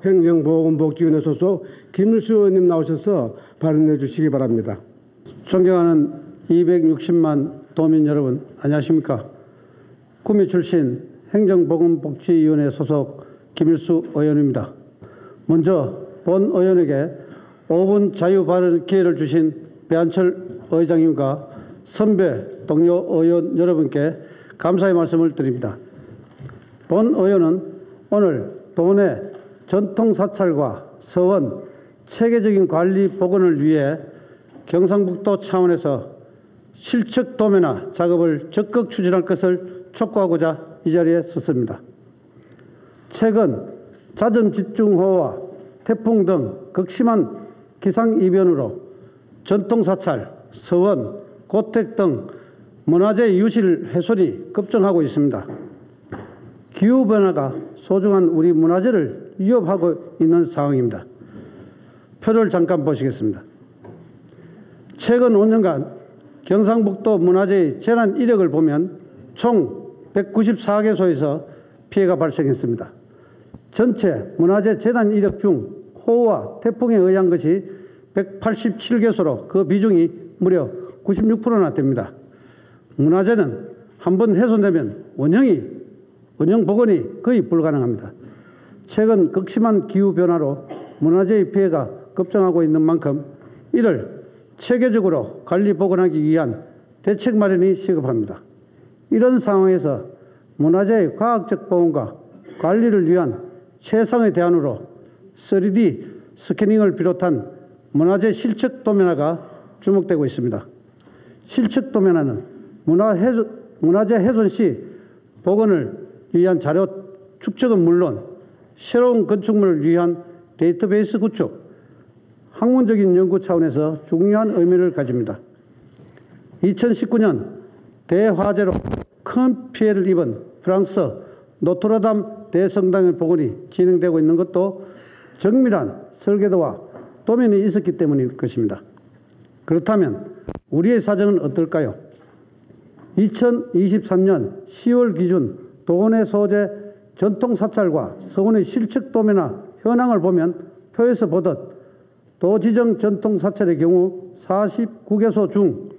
행정보건복지위원회 소속 김일수 의원님 나오셔서 발언해 주시기 바랍니다. 존경하는 260만 도민 여러분, 안녕하십니까? 구미 출신 행정보건복지위원회 소속 김일수 의원입니다. 먼저 본 의원에게 5분 자유 발언 기회를 주신 배한철 의장님과 선배 동료 의원 여러분께 감사의 말씀을 드립니다. 본 의원은 오늘 도내 전통 사찰과 서원 체계적인 관리 복원을 위해 경상북도 차원에서 실측 도면화 작업을 적극 추진할 것을 촉구하고자 이 자리에 섰습니다. 최근 잦은 집중호우와 태풍 등 극심한 기상이변으로 전통 사찰, 서원, 고택 등 문화재 유실 훼손이 급증하고 있습니다. 기후변화가 소중한 우리 문화재를 위협하고 있는 상황입니다. 표를 잠깐 보시겠습니다. 최근 5년간 경상북도 문화재의 재난 이력을 보면 총 194개소에서 피해가 발생했습니다. 전체 문화재 재난 이력 중 호우와 태풍에 의한 것이 187개소로 그 비중이 무려 96%나 됩니다. 문화재는 한번 훼손되면 원형 복원이 거의 불가능합니다. 최근 극심한 기후변화로 문화재의 피해가 급증하고 있는 만큼 이를 체계적으로 관리 복원하기 위한 대책 마련이 시급합니다. 이런 상황에서 문화재의 과학적 보존과 관리를 위한 최상의 대안으로 3D 스캐닝을 비롯한 문화재 실측 도면화가 주목되고 있습니다. 실측 도면화는 문화재 훼손 시 복원을 위한 자료 축적은 물론 새로운 건축물을 위한 데이터베이스 구축, 학문적인 연구 차원에서 중요한 의미를 가집니다. 2019년 대화재로 큰 피해를 입은 프랑스 노트르담 대성당의 복원이 진행되고 있는 것도 정밀한 설계도와 도면이 있었기 때문일 것입니다. 그렇다면 우리의 사정은 어떨까요? 2023년 10월 기준 도내 소재 전통 사찰과 서원의 실측 도면화 현황을 보면 표에서 보듯 도지정 전통 사찰의 경우 49개소 중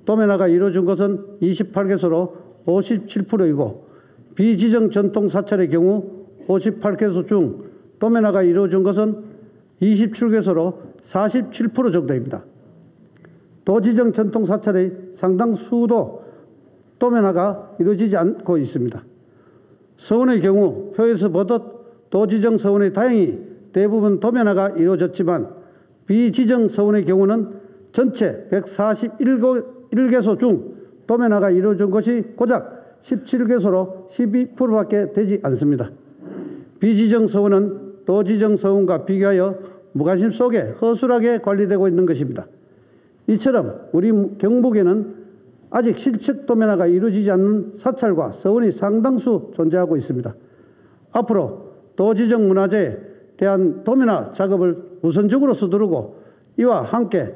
도면화가 이루어진 것은 28개소로 57%이고 비지정 전통 사찰의 경우 58개소 중 도면화가 이루어진 것은 27개소로 47% 정도입니다. 도지정 전통 사찰의 상당수도 도면화가 이루어지지 않고 있습니다. 서원의 경우 표에서 보듯 도지정 서원의 다행히 대부분 도면화가 이루어졌지만 비지정 서원의 경우는 전체 141개소 중 도면화가 이루어진 것이 고작 17개소로 12%밖에 되지 않습니다. 비지정 서원은 도지정 서원과 비교하여 무관심 속에 허술하게 관리되고 있는 것입니다. 이처럼 우리 경북에는 아직 실측 도면화가 이루어지지 않는 사찰과 서원이 상당수 존재하고 있습니다. 앞으로 도지정 문화재에 대한 도면화 작업을 우선적으로 서두르고 이와 함께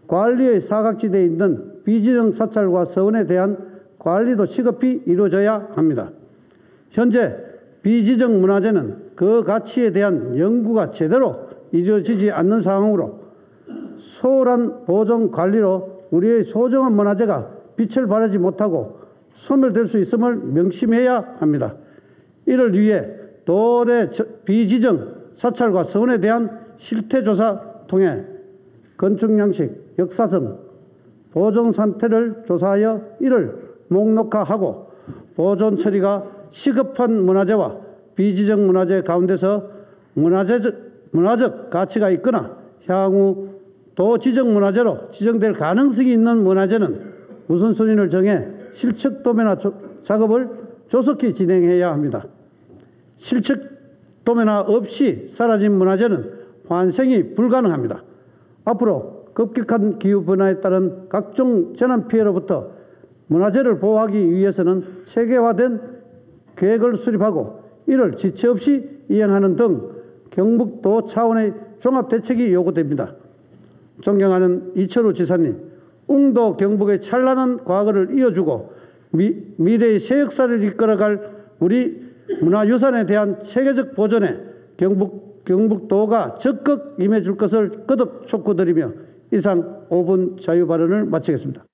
관리의 사각지대에 있는 비지정 사찰과 서원에 대한 관리도 시급히 이루어져야 합니다. 현재 비지정 문화재는 그 가치에 대한 연구가 제대로 이루어지지 않는 상황으로 소홀한 보존 관리로 우리의 소중한 문화재가 빛을 발하지 못하고 소멸될 수 있음을 명심해야 합니다. 이를 위해 도내 비지정 사찰과 서원에 대한 실태조사 통해 건축 양식, 역사성, 보존 상태를 조사하여 이를 목록화하고 보존 처리가 시급한 문화재와 비지정 문화재 가운데서 문화적 가치가 있거나 향후 도지정 문화재로 지정될 가능성이 있는 문화재는 우선순위를 정해 실측 도면화 작업을 조속히 진행해야 합니다. 실측 도면화 없이 사라진 문화재는 환생이 불가능합니다. 앞으로 급격한 기후변화에 따른 각종 재난 피해로부터 문화재를 보호하기 위해서는 체계화된 계획을 수립하고 이를 지체 없이 이행하는 등 경북도 차원의 종합대책이 요구됩니다. 존경하는 이철우 지사님, 웅도 경북의 찬란한 과거를 이어주고 미래의 새 역사를 이끌어갈 우리 문화유산에 대한 체계적 보존에 경북 경북도가 적극 임해줄 것을 거듭 촉구드리며 이상 5분 자유 발언을 마치겠습니다.